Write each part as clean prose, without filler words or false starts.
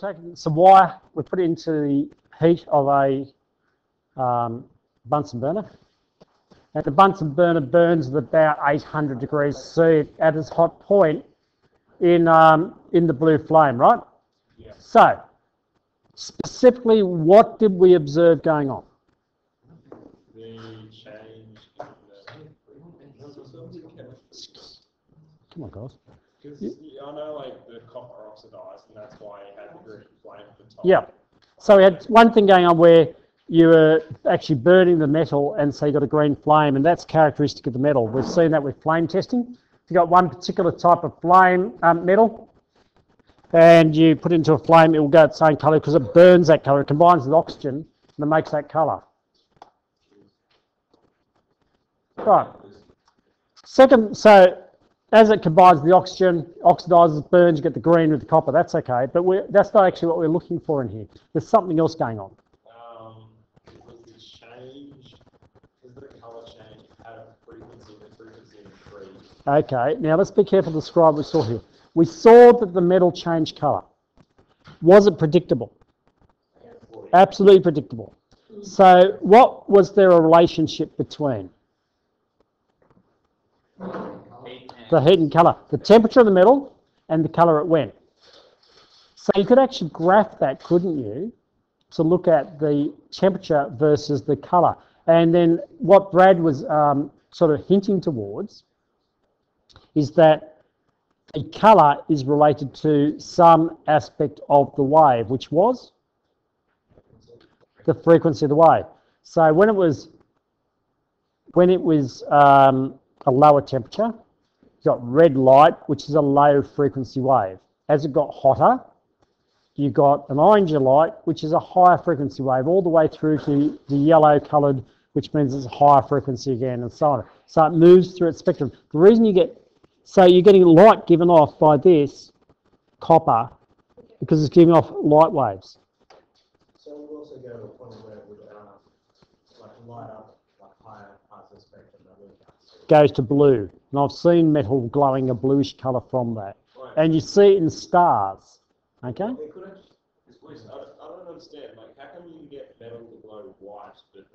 taken some wire, we put it into the heat of a Bunsen burner. And the Bunsen burner burns at about 800 degrees C at its hot point in the blue flame, right? Yeah. So, specifically, what did we observe going on? The change Come on, guys. Because I know like the copper oxidized, and that's why it had the green flame at the top. Yeah. So we had one thing going on where you were actually burning the metal, and so you got a green flame, and that's characteristic of the metal. We've seen that with flame testing. If you've got one particular type of flame metal, and you put it into a flame, it will go the same colour because it burns that colour. It combines with oxygen, and it makes that colour. Right. Second, so as it combines the oxygen, oxidizes, burns, you get the green with the copper. That's okay, but that's not actually what we're looking for in here. There's something else going on. Was the change, is the colour change at a frequency, the frequency increased? Okay, now let's be careful to describe what we saw here. We saw that the metal changed colour. Was it predictable? Absolutely predictable. So what was there a relationship between? The heat and colour. The temperature of the metal and the colour it went. So you could actually graph that, couldn't you, to look at the temperature versus the colour. And then what Brad was sort of hinting towards is that the colour is related to some aspect of the wave, which was the frequency of the wave. So when it was a lower temperature, you got red light, which is a low frequency wave. As it got hotter, you got an orange light, which is a higher frequency wave, all the way through to the yellow coloured, which means it's a higher frequency again, and so on. So it moves through its spectrum. The reason you're getting light given off by this copper, because it's giving off light waves. So we'll also go to a point where it would like light up like higher parts of the spectrum that we can't see. Goes to blue, and I've seen metal glowing a bluish colour from that. Right. And you see it in stars. Okay? I don't understand. Like, how come you can get metal to glow white, but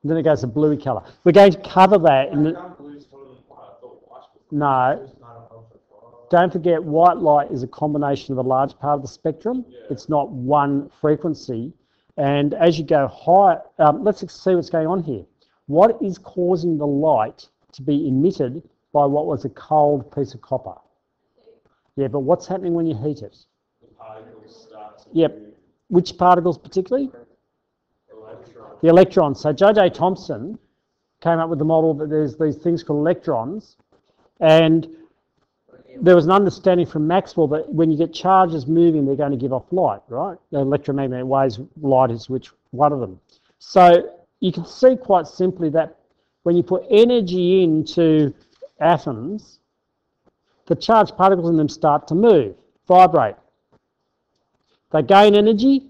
then it goes to bluey colour. We're going to cover that in the. blue's colour than white? I thought white was No. Don't forget, white light is a combination of a large part of the spectrum. Yeah. It's not one frequency. And as you go higher, let's see what's going on here. What is causing the light to be emitted by what was a cold piece of copper? Yeah, but what's happening when you heat it? the particles start to Yep. move. Which particles particularly? Electron. The electrons. So J.J. Thomson came up with the model that there's these things called electrons, and there was an understanding from Maxwell that when you get charges moving, they're going to give off light, right? The electromagnetic waves, light is which one of them. So you can see quite simply that when you put energy into atoms, the charged particles in them start to move, vibrate. They gain energy,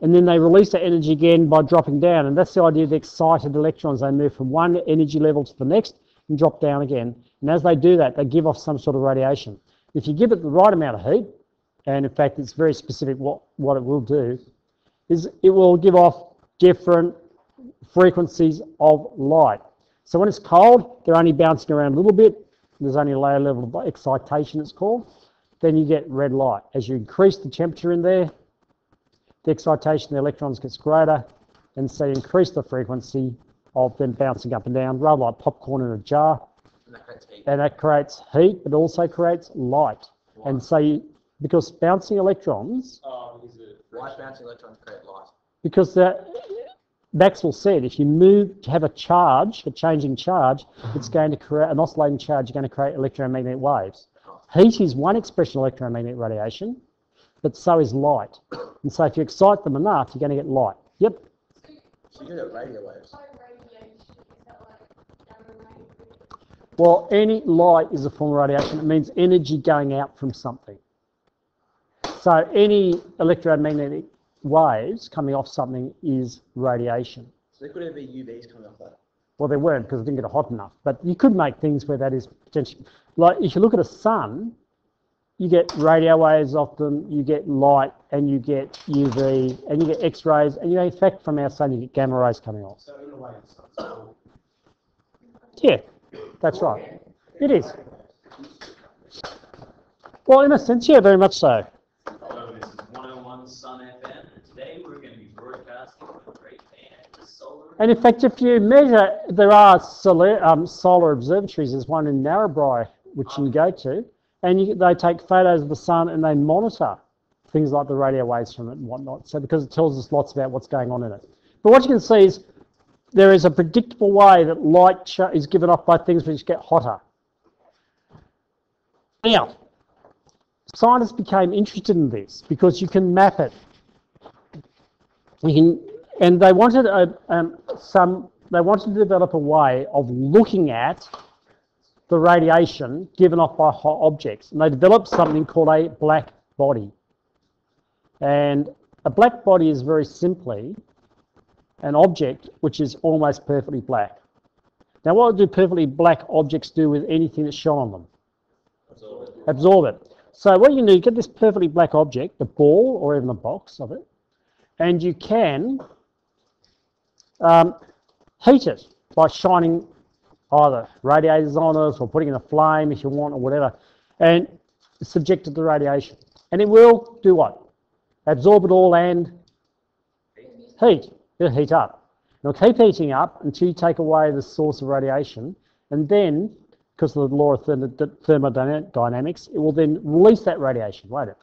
and then they release that energy again by dropping down. And that's the idea of the excited electrons. They move from one energy level to the next and drop down again. And as they do that, they give off some sort of radiation. If you give it the right amount of heat, and in fact it's very specific what it will do, is it will give off different frequencies of light. So when it's cold, they're only bouncing around a little bit. There's only a low level of excitation, it's called. Then you get red light. As you increase the temperature in there, the excitation of the electrons gets greater, and so you increase the frequency of them bouncing up and down, rather like popcorn in a jar. And that creates heat, but also creates light. Why? And so because bouncing electrons, Why bouncing electrons create light? because Maxwell said if you move to have a charge, a changing charge, it's going to create an oscillating charge, you're going to create electromagnetic waves. Heat is one expression of electromagnetic radiation, but so is light. And so if you excite them enough, you're going to get light. Yep. So you get radio waves. Well, any light is a form of radiation. It means energy going out from something. So any electromagnetic waves coming off something is radiation. So there could ever be UVs coming off that. Well, there weren't because it didn't get hot enough. But you could make things where that is potentially... Like if you look at a sun, you get radio waves off them, you get light, and you get UV, and you get X-rays, and in fact from our sun you get gamma rays coming off. So in a way, it's not Yeah, that's right. It is. Well, in a sense, yeah, very much so. Hello, this is 101 Sun FM, and today we're going to be broadcasting from Great Band Solar. And in fact, if you measure, there are solar observatories. There's one in Narrabri, which you can go to, and they take photos of the sun and they monitor things like the radio waves from it and whatnot. So because it tells us lots about what's going on in it. But what you can see is there is a predictable way that light is given off by things which get hotter. Now, scientists became interested in this because you can map it. And they wanted they wanted to develop a way of looking at the radiation given off by hot objects, and they developed something called a black body. And a black body is very simply an object which is almost perfectly black. Now, what do perfectly black objects do with anything that's shone on them? Absorb it. So what you do, you get this perfectly black object, the ball or even a box of it, and you can heat it by shining either radiators on it or putting in a flame if you want or whatever, and subject it to radiation. And it will do what? Absorb it all and heat. It'll heat up. It'll keep heating up until you take away the source of radiation, and then, because of the law of thermodynamics, it will then release that radiation, won't it?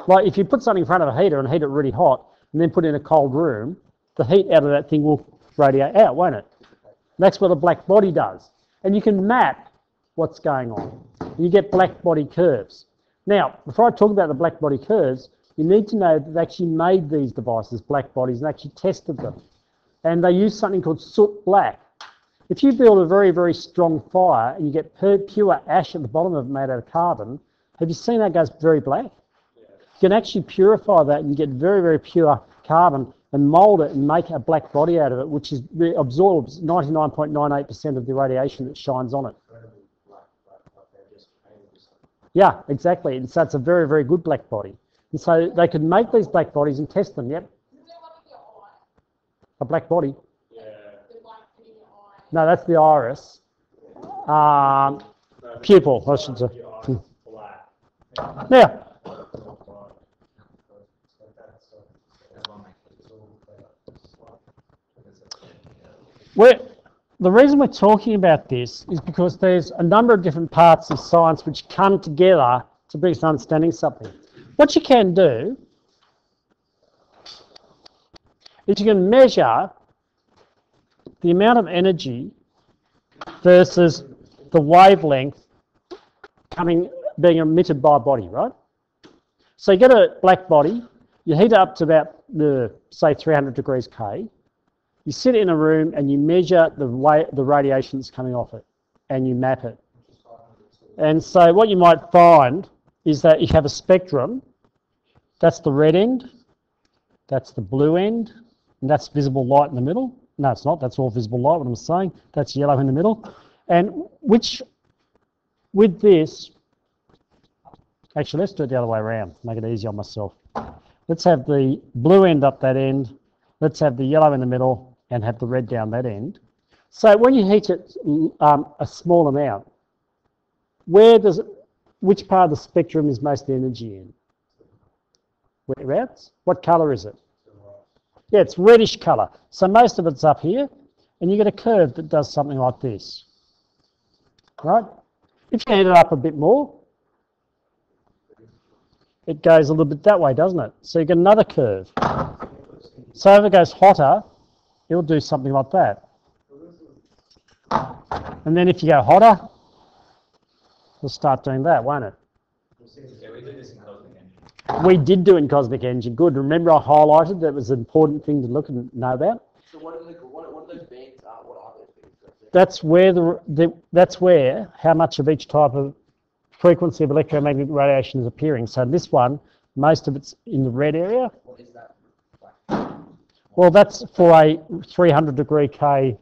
Like if you put something in front of a heater and heat it really hot, and then put it in a cold room, the heat out of that thing will radiate out, won't it? That's what a black body does. And you can map what's going on. You get black body curves. Now, before I talk about the black body curves, you need to know that they actually made these devices, black bodies, and actually tested them. And they use something called soot black. If you build a very, very strong fire and you get pure ash at the bottom of it made out of carbon, have you seen that goes very black? You can actually purify that and you get very, very pure carbon and mould it and make a black body out of it, which absorbs 99.98% of the radiation that shines on it. Yeah, exactly. And so it's a very, very good black body. And so they could make these black bodies and test them, yep. A black body? Yeah. No, that's the iris. Pupil, I should say. Now, the reason we're talking about this is because there's a number of different parts of science which come together to bring us understanding something. What you can do is you can measure the amount of energy versus the wavelength being emitted by a body, right? So you get a black body, you heat it up to about, say, 300 degrees K. You sit in a room and you measure the radiation that's coming off it, and you map it. And so what you might find is that you have a spectrum. That's the red end, that's the blue end, and that's visible light in the middle. No, it's not. That's all visible light, what I'm saying. That's yellow in the middle. And with this, actually, let's do it the other way around, make it easy on myself. Let's have the blue end up that end. Let's have the yellow in the middle and have the red down that end. So when you heat it a small amount, which part of the spectrum is most energy in? Whereabouts? What colour is it? Yeah, it's reddish colour. So most of it's up here, and you get a curve that does something like this. Right? If you heat it up a bit more, it goes a little bit that way, doesn't it? So you get another curve. So if it goes hotter, it'll do something like that. And then if you go hotter, it'll start doing that, won't it? Yeah, we do this in cosmic energy. We did do it in cosmic energy. Good. Remember I highlighted that was an important thing to look and know about? So what are those bands? What are those things? That's where how much of each type of frequency of electromagnetic radiation is appearing. So this one, most of it's in the red area. What is that? Well, that's for a 300 degree K.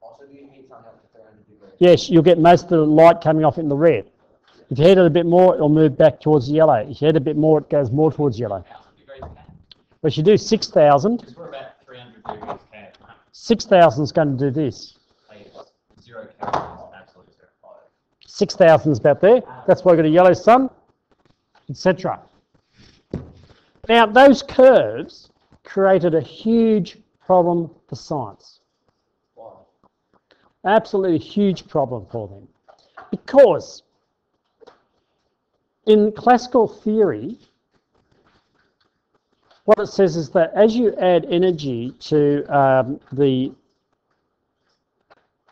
Also, do you heat something up to 300 degrees? Yes, you'll get most of the light coming off in the red. Yeah. If you heat it a bit more, it'll move back towards yellow. If you heat it a bit more, it goes more towards yellow. But if you do 6,000, Because we're about 300 degrees K. 6,000 is going to do this. 0 Kelvin is absolutely 0 fire. 6,000 is about there. That's why we've got a yellow sun, etc. Now, those curves created a huge problem for science. Wow. Absolutely huge problem for them. Because in classical theory, what it says is that as you add energy to the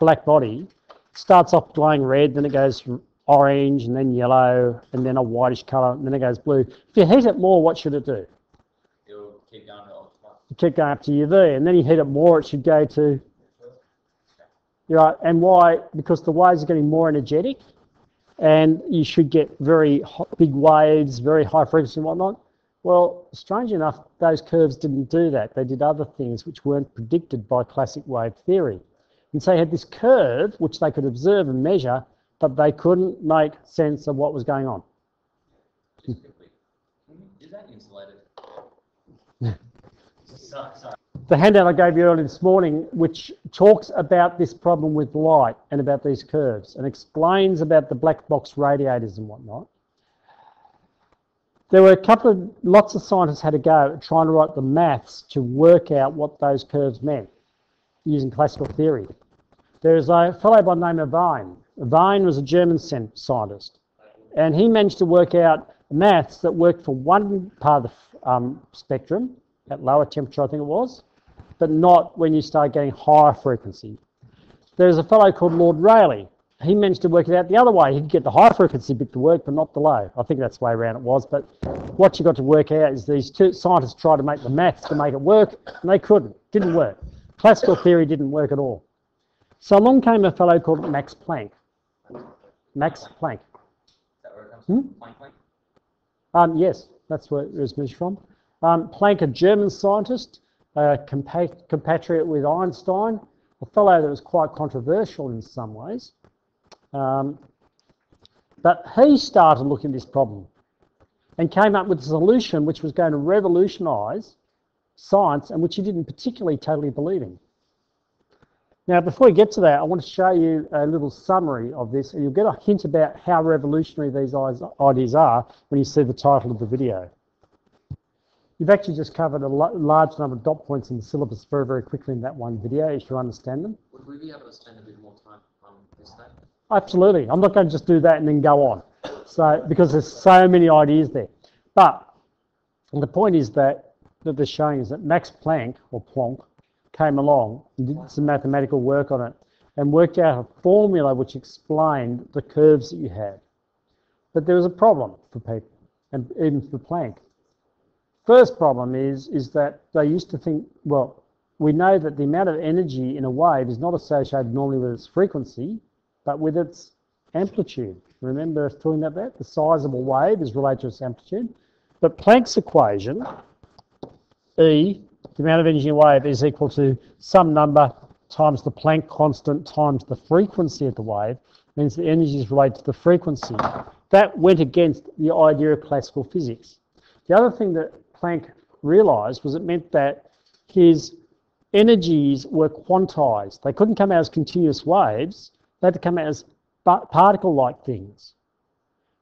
black body, it starts off glowing red, then it goes orange, and then yellow, and then a whitish colour, and then it goes blue. If you heat it more, what should it do? It'll keep going to ultraviolet. You keep going up to UV, and then you heat it more, it should go to... Right, and why? Because the waves are getting more energetic, and you should get very big waves, very high frequency and whatnot. Well, strange enough, those curves didn't do that. They did other things which weren't predicted by classic wave theory. And so you had this curve, which they could observe and measure, but they couldn't make sense of what was going on. Just quickly, is that insulated? Sorry. The handout I gave you earlier this morning, which talks about this problem with light and about these curves and explains about the black box radiators and whatnot. There were lots of scientists had a go at trying to write the maths to work out what those curves meant using classical theory. There's a fellow by the name of Vine. Vine was a German scientist, and he managed to work out maths that worked for one part of the spectrum, at lower temperature I think it was, but not when you start getting higher frequency. There's a fellow called Lord Rayleigh. He managed to work it out the other way. He'd get the high frequency bit to work, but not the low. I think that's the way around it was, but what you got to work out is these two scientists tried to make the maths to make it work, and they couldn't. Didn't work. Classical theory didn't work at all. So along came a fellow called Max Planck. Max Planck. Is that where it comes from? Planck? Yes, that's where it was measured from. Planck, a German scientist, compatriot with Einstein, a fellow that was quite controversial in some ways. But he started looking at this problem and came up with a solution which was going to revolutionise science and which he didn't particularly totally believe in. Now, before we get to that, I want to show you a little summary of this, and you'll get a hint about how revolutionary these ideas are when you see the title of the video. You've actually just covered a large number of dot points in the syllabus very, very quickly in that one video, if you understand them. Would we be able to spend a bit more time on this thing? Absolutely. I'm not going to just do that and then go on. So, because there's so many ideas there. But the point is that they're showing is that Max Planck, or Planck, came along and did some mathematical work on it and worked out a formula which explained the curves that you had. But there was a problem for people, and even for Planck. First problem is that they used to think, well, we know that the amount of energy in a wave is not associated normally with its frequency, but with its amplitude. Remember us talking about that? The size of a wave is related to its amplitude. But Planck's equation, E, the amount of energy in a wave, is equal to some number times the Planck constant times the frequency of the wave, means the energy is related to the frequency. That went against the idea of classical physics. The other thing that Planck realised was it meant that his energies were quantized. They couldn't come out as continuous waves, they had to come out as particle-like things,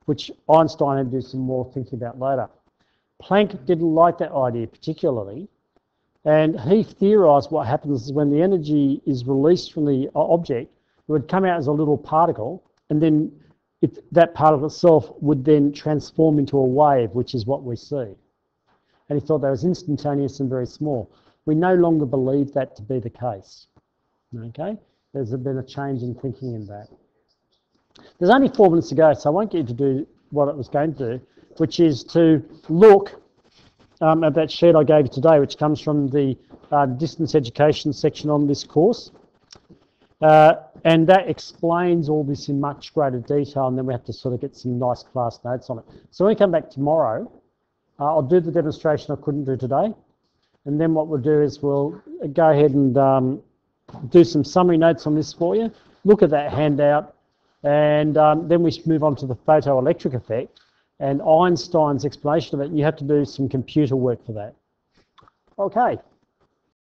which Einstein had to do some more thinking about later. Planck didn't like that idea particularly, and he theorised what happens is when the energy is released from the object, it would come out as a little particle, and then that particle itself would then transform into a wave, which is what we see. And he thought that was instantaneous and very small. We no longer believe that to be the case. Okay? There's been a change in thinking in that. There's only 4 minutes to go, so I won't get you to do what it was going to do, which is to look at that sheet I gave you today, which comes from the distance education section on this course. And that explains all this in much greater detail, and then we have to sort of get some nice class notes on it. So when we come back tomorrow, I'll do the demonstration I couldn't do today, and then what we'll do is we'll go ahead and do some summary notes on this for you, look at that handout, And then we move on to the photoelectric effect and Einstein's explanation of it. You have to do some computer work for that. Okay.